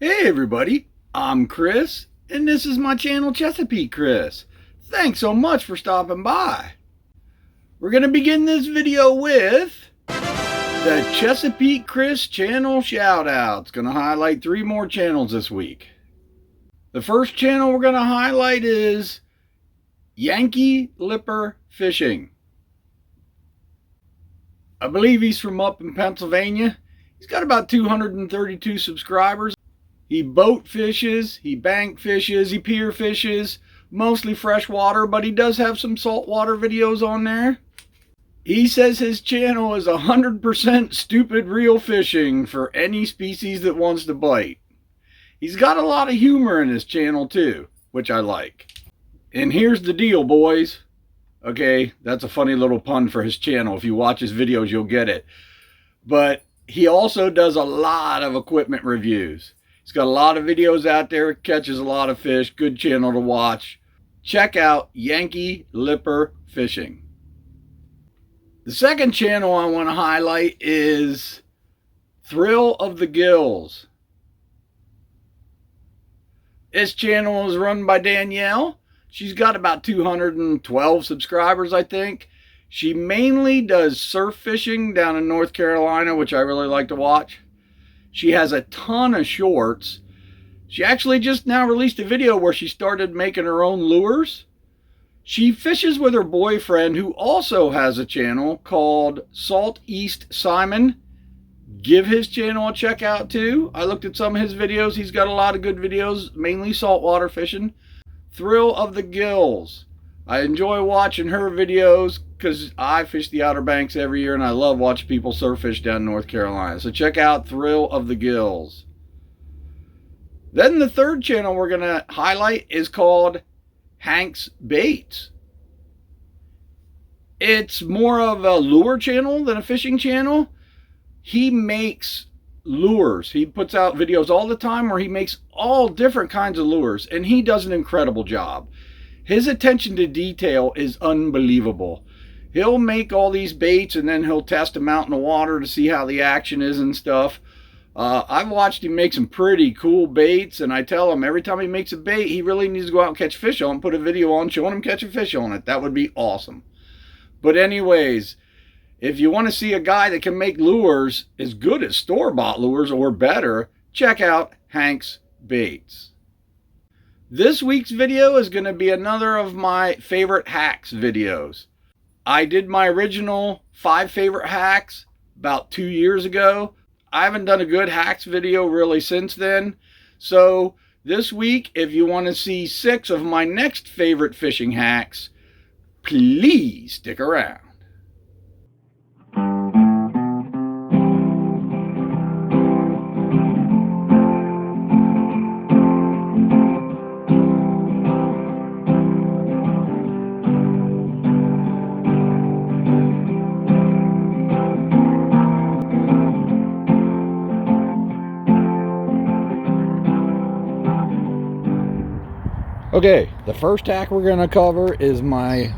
Hey everybody, I'm Chris, and this is my channel Chesapeake Chris. Thanks so much for stopping by. We're going to begin this video with the Chesapeake Chris channel shoutouts. Going to highlight 3 more channels this week. The first channel we're going to highlight is Yankee Lipper Fishing. I believe he's from up in Pennsylvania. He's got about 232 subscribers. He boat fishes, he bank fishes, he pier fishes, mostly freshwater, but he does have some saltwater videos on there. He says his channel is 100% stupid reel fishing for any species that wants to bite. He's got a lot of humor in his channel too, which I like. And here's the deal, boys. Okay, that's a funny little pun for his channel. If you watch his videos, you'll get it. But he also does a lot of equipment reviews. He's got a lot of videos out there, catches a lot of fish, good channel to watch. Check out Yankee Lipper Fishing. The second channel I want to highlight is Thrill of the Gills. This channel is run by Danielle. She's got about 212 subscribers, I think. She mainly does surf fishing down in North Carolina, which I really like to watch. She has a ton of shorts. She actually just now released a video where she started making her own lures. She fishes with her boyfriend, who also has a channel called Salt East Simon. Give his channel a check out too. I looked at some of his videos. He's got a lot of good videos, mainly saltwater fishing. Thrill of the Gills. I enjoy watching her videos because I fish the Outer Banks every year and I love watching people surf fish down in North Carolina. So check out Thrill of the Gills. Then the third channel we're going to highlight is called Hank's Baits. It's more of a lure channel than a fishing channel. He makes lures. He puts out videos all the time where he makes all different kinds of lures, and he does an incredible job. His attention to detail is unbelievable. He'll make all these baits and then he'll test them out in the water to see how the action is and stuff. I've watched him make some pretty cool baits, and I tell him every time he makes a bait, he really needs to go out and catch fish on, put a video on showing him catching fish on it. That would be awesome. But anyways, if you want to see a guy that can make lures as good as store-bought lures or better, check out Hank's Baits. This week's video is going to be another of my favorite hacks videos. I did my original 5 favorite hacks about 2 years ago. I haven't done a good hacks video really since then. So this week, if you want to see 6 of my next favorite fishing hacks, please stick around. Okay, the first hack we're going to cover is my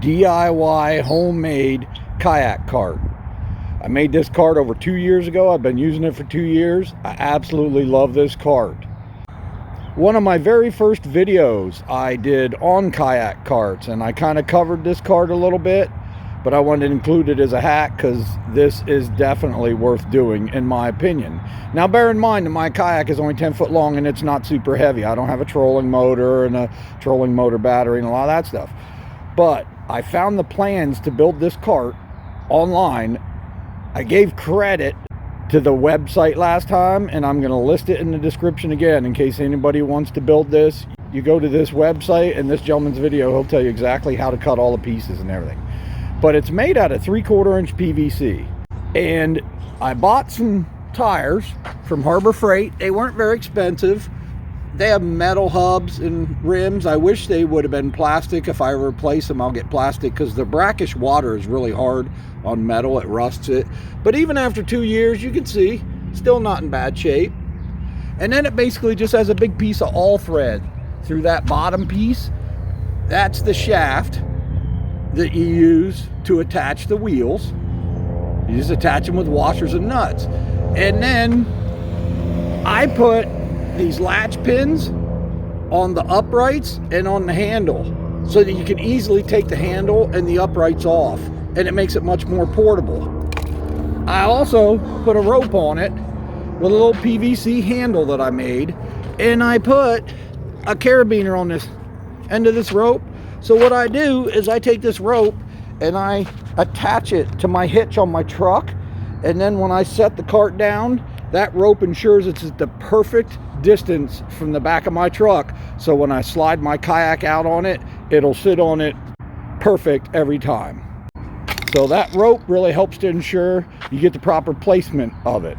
DIY homemade kayak cart. I made this cart over 2 years ago. I've been using it for 2 years. I absolutely love this cart. One of my very first videos I did on kayak carts, and I kind of covered this cart a little bit, but I wanted to include it as a hack because this is definitely worth doing in my opinion. Now bear in mind that my kayak is only 10 foot long and it's not super heavy. I don't have a trolling motor and a trolling motor battery and a lot of that stuff. But I found the plans to build this cart online. I gave credit to the website last time, and I'm going to list it in the description again in case anybody wants to build this. You go to this website and this gentleman's video, he'll tell you exactly how to cut all the pieces and everything. But it's made out of 3/4 inch PVC. And I bought some tires from Harbor Freight. They weren't very expensive. They have metal hubs and rims. I wish they would have been plastic. If I replace them, I'll get plastic because the brackish water is really hard on metal. It rusts it. But even after 2 years, you can see, still not in bad shape. And then it basically just has a big piece of all thread through that bottom piece. That's the shaft that you use to attach the wheels. You just attach them with washers and nuts. And then I put these latch pins on the uprights and on the handle so that you can easily take the handle and the uprights off, and it makes it much more portable. I also put a rope on it with a little PVC handle that I made, and I put a carabiner on this end of this rope. So what I do is I take this rope and I attach it to my hitch on my truck, and then when I set the cart down, that rope ensures it's at the perfect distance from the back of my truck, so when I slide my kayak out on it, it'll sit on it perfect every time. So that rope really helps to ensure you get the proper placement of it.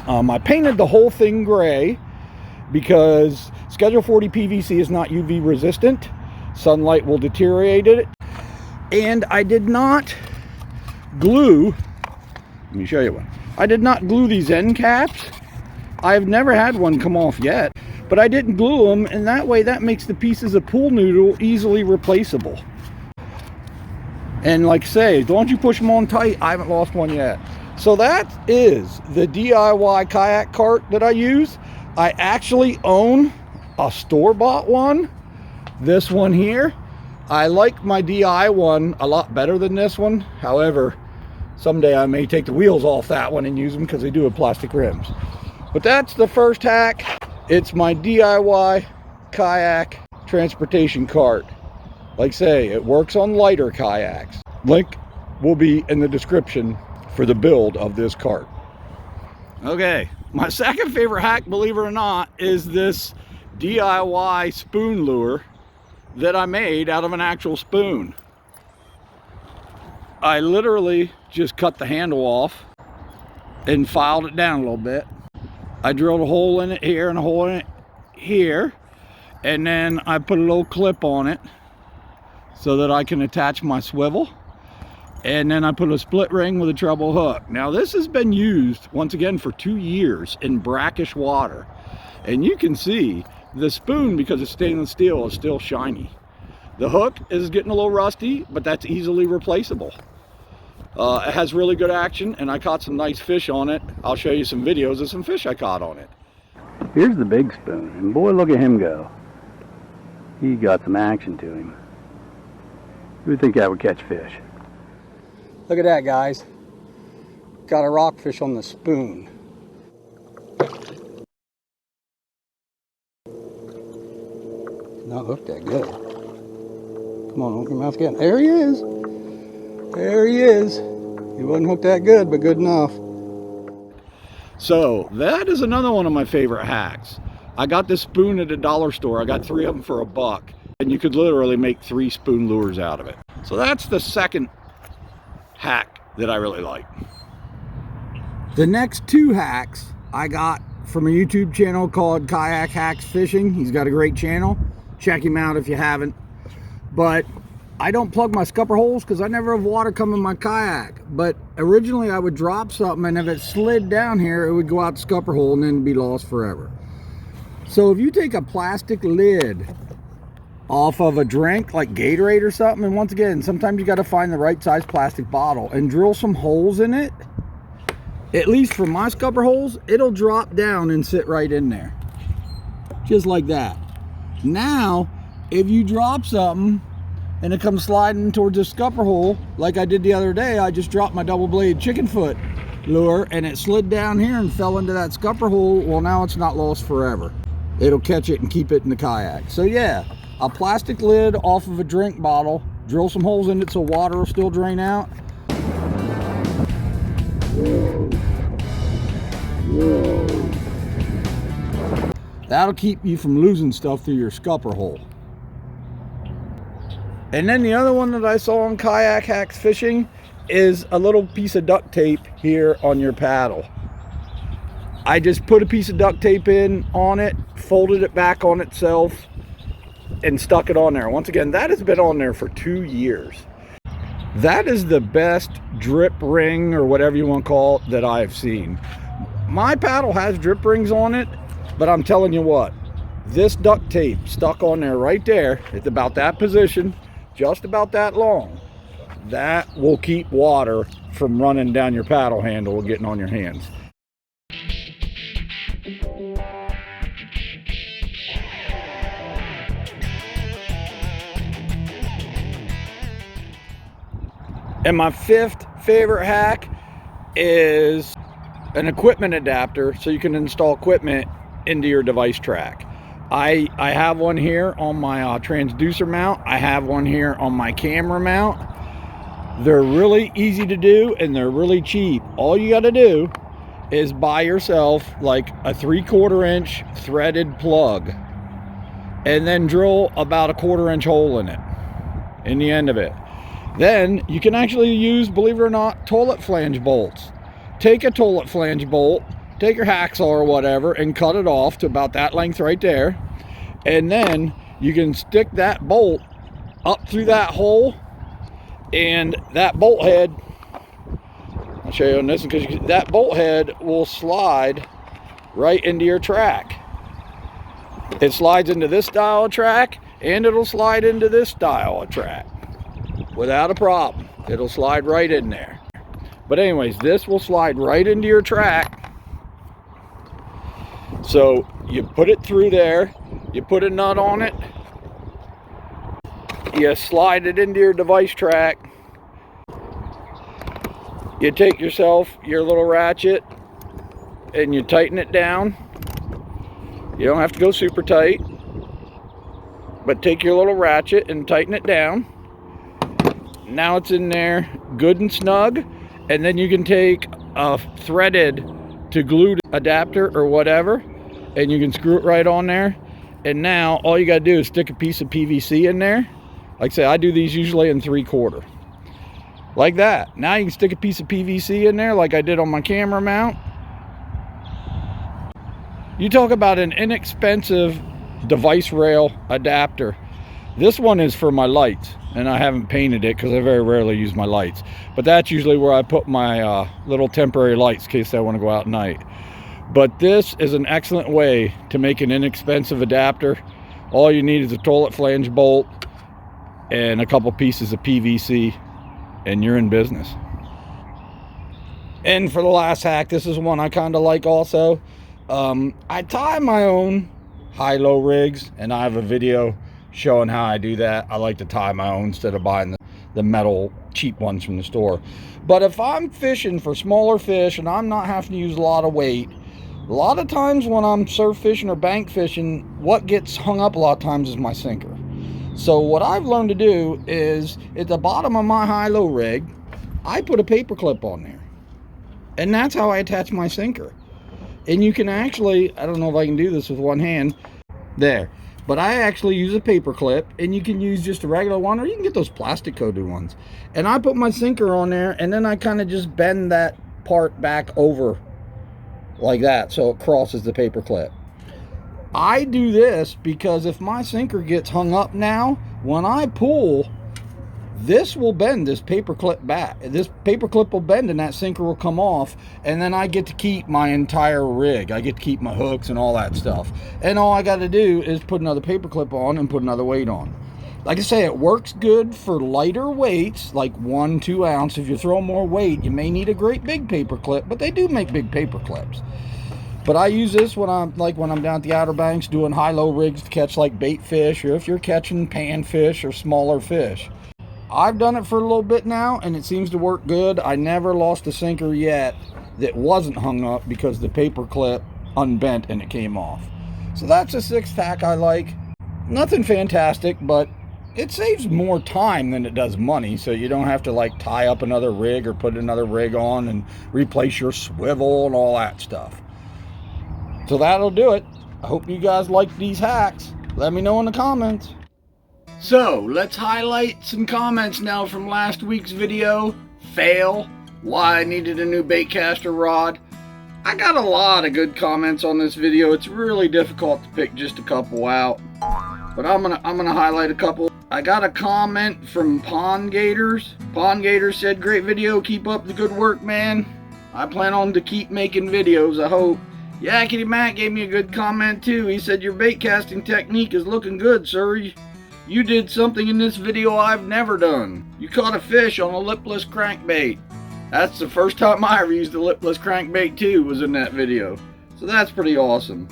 I painted the whole thing gray because Schedule 40 PVC is not UV resistant. Sunlight will deteriorate it. And I did not glue, let me show you one. I did not glue these end caps. I've never had one come off yet, but I didn't glue them, and that way that makes the pieces of pool noodle easily replaceable. And like I say, as long as you push them on tight, I haven't lost one yet. So that is the DIY kayak cart that I use. I actually own a store-bought one, this one here. I like my DI one a lot better than this one. However, someday I may take the wheels off that one and use them because they do have plastic rims. But that's the first hack. It's my DIY kayak transportation cart. Like I say, it works on lighter kayaks. Link will be in the description for the build of this cart. Okay, my second favorite hack, believe it or not, is this DIY spoon lure that I made out of an actual spoon. I literally just cut the handle off and filed it down a little bit. I drilled a hole in it here and a hole in it here, and then I put a little clip on it so that I can attach my swivel, and then I put a split ring with a treble hook. Now this has been used once again for 2 years in brackish water, and you can see the spoon, because it's stainless steel, is still shiny. The hook is getting a little rusty, but that's easily replaceable. It has really good action, and I caught some nice fish on it. I'll show you some videos of some fish I caught on it. Here's the big spoon, and boy, look at him go. He got some action to him. Who would think that would catch fish? Look at that, guys. Got a rockfish on the spoon. Not hooked that good. Come on, open your mouth again. There he is. There he is. He wasn't hooked that good, but good enough. So that is another one of my favorite hacks. I got this spoon at a dollar store. I got 3 of them for $1, and you could literally make 3 spoon lures out of it. So that's the second hack that I really like. The next 2 hacks I got from a YouTube channel called Kayak Hacks Fishing. He's got a great channel. Check him out if you haven't. But I don't plug my scupper holes because I never have water come in my kayak. But originally I would drop something, and if it slid down here, it would go out the scupper hole and then be lost forever. So if you take a plastic lid off of a drink like Gatorade or something, and once again, sometimes you got to find the right size plastic bottle and drill some holes in it, at least for my scupper holes, it'll drop down and sit right in there. Just like that. Now, if you drop something and it comes sliding towards the scupper hole, like I did the other day, I just dropped my double blade chicken foot lure and it slid down here and fell into that scupper hole. Well, now it's not lost forever. It'll catch it and keep it in the kayak. So yeah, a plastic lid off of a drink bottle, drill some holes in it so water will still drain out. That'll keep you from losing stuff through your scupper hole. And then the other one that I saw on Kayak Hacks Fishing is a little piece of duct tape here on your paddle. I just put a piece of duct tape in on it, folded it back on itself, and stuck it on there. Once again, that has been on there for 2 years. That is the best drip ring, or whatever you want to call it, that I've seen. My paddle has drip rings on it, but I'm telling you what, this duct tape stuck on there right there, it's about that position, just about that long, that will keep water from running down your paddle handle and getting on your hands. And my fifth favorite hack is an equipment adapter so you can install equipment into your device track. I have one here on my transducer mount. I have one here on my camera mount. They're really easy to do and they're really cheap. All you got to do is buy yourself like a 3/4 inch threaded plug and then drill about a 1/4 inch hole in it, in the end of it. Then you can actually use, believe it or not, toilet flange bolts. Take a toilet flange bolt, take your hacksaw or whatever and cut it off to about that length right there. And then you can stick that bolt up through that hole, and that bolt head, I'll show you on this one, because that bolt head will slide right into your track. It slides into this style of track and it'll slide into this style of track without a problem. It'll slide right in there. But anyways, this will slide right into your track. So you put it through there, you put a nut on it, you slide it into your device track, you take yourself your little ratchet and you tighten it down. You don't have to go super tight, but take your little ratchet and tighten it down. Now it's in there good and snug, and then you can take a threaded to glued adapter or whatever, and you can screw it right on there. And now all you got to do is stick a piece of PVC in there. Like I say, I do these usually in 3/4, like that. Now you can stick a piece of PVC in there like I did on my camera mount. You talk about an inexpensive device rail adapter. This one is for my lights, and I haven't painted it because I very rarely use my lights. But that's usually where I put my little temporary lights in case I want to go out at night. But this is an excellent way to make an inexpensive adapter. All you need is a toilet flange bolt and a couple pieces of PVC, and you're in business. And for the last hack, this is one I kind of like also. I tie my own high-low rigs, and I have a video showing how I do that. I like to tie my own instead of buying the metal cheap ones from the store. But if I'm fishing for smaller fish and I'm not having to use a lot of weight, a lot of times when I'm surf fishing or bank fishing, what gets hung up a lot of times is my sinker. So what I've learned to do is at the bottom of my high-low rig, I put a paper clip on there, and that's how I attach my sinker. And you can actually, I don't know if I can do this with one hand there, but I actually use a paper clip, and you can use just a regular one, or you can get those plastic coated ones. And I put my sinker on there, and then I kind of just bend that part back over like that so it crosses the paper clip. I do this because if my sinker gets hung up now, when I pull, this will bend this paper clip back. This paper clip will bend and that sinker will come off, and then I get to keep my entire rig. I get to keep my hooks and all that stuff. And all I got to do is put another paper clip on and put another weight on. Like I say, it works good for lighter weights, like 1-2 ounce. If you throw more weight, you may need a great big paper clip, but they do make big paper clips. But I use this when I'm down at the Outer Banks doing high-low rigs to catch like bait fish, or if you're catching panfish or smaller fish. I've done it for a little bit now, and it seems to work good. I never lost a sinker yet that wasn't hung up because the paper clip unbent and it came off. So that's a sixth hack I like. Nothing fantastic, but it saves more time than it does money, so you don't have to like tie up another rig or put another rig on and replace your swivel and all that stuff. So that'll do it. I hope you guys like these hacks. Let me know in the comments. So let's highlight some comments now from last week's video. Fail, why I needed a new baitcaster rod. I got a lot of good comments on this video. It's really difficult to pick just a couple out, but I'm gonna highlight a couple. I got a comment from Pond Gators. Pond Gators said, "Great video, keep up the good work, man. I plan on to keep making videos, I hope." Yakety Mac gave me a good comment too. He said, "Your bait casting technique is looking good, sir. You did something in this video I've never done. You caught a fish on a lipless crankbait." That's the first time I ever used a lipless crankbait too, was in that video. So that's pretty awesome.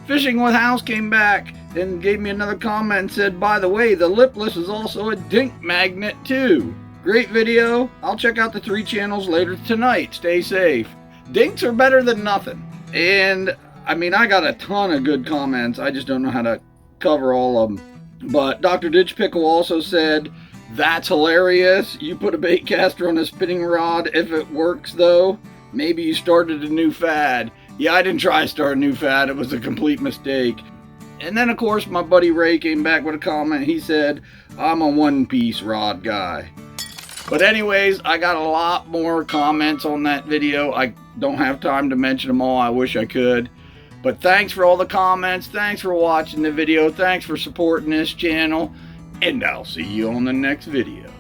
Fishing with House came back and gave me another comment and said, "By the way, the lipless is also a dink magnet too." Great video. I'll check out the 3 channels later tonight. Stay safe. Dinks are better than nothing. And I mean, I got a ton of good comments. I just don't know how to cover all of them. But Dr. Ditch Pickle also said, that's hilarious. You put a bait caster on a spinning rod. If it works though, maybe you started a new fad. Yeah, I didn't try to start a new fad. It was a complete mistake. And then of course my buddy Ray came back with a comment. He said, I'm a one-piece rod guy. But anyways, I got a lot more comments on that video. I don't have time to mention them all. I wish I could. But thanks for all the comments. Thanks for watching the video. Thanks for supporting this channel. And I'll see you on the next video.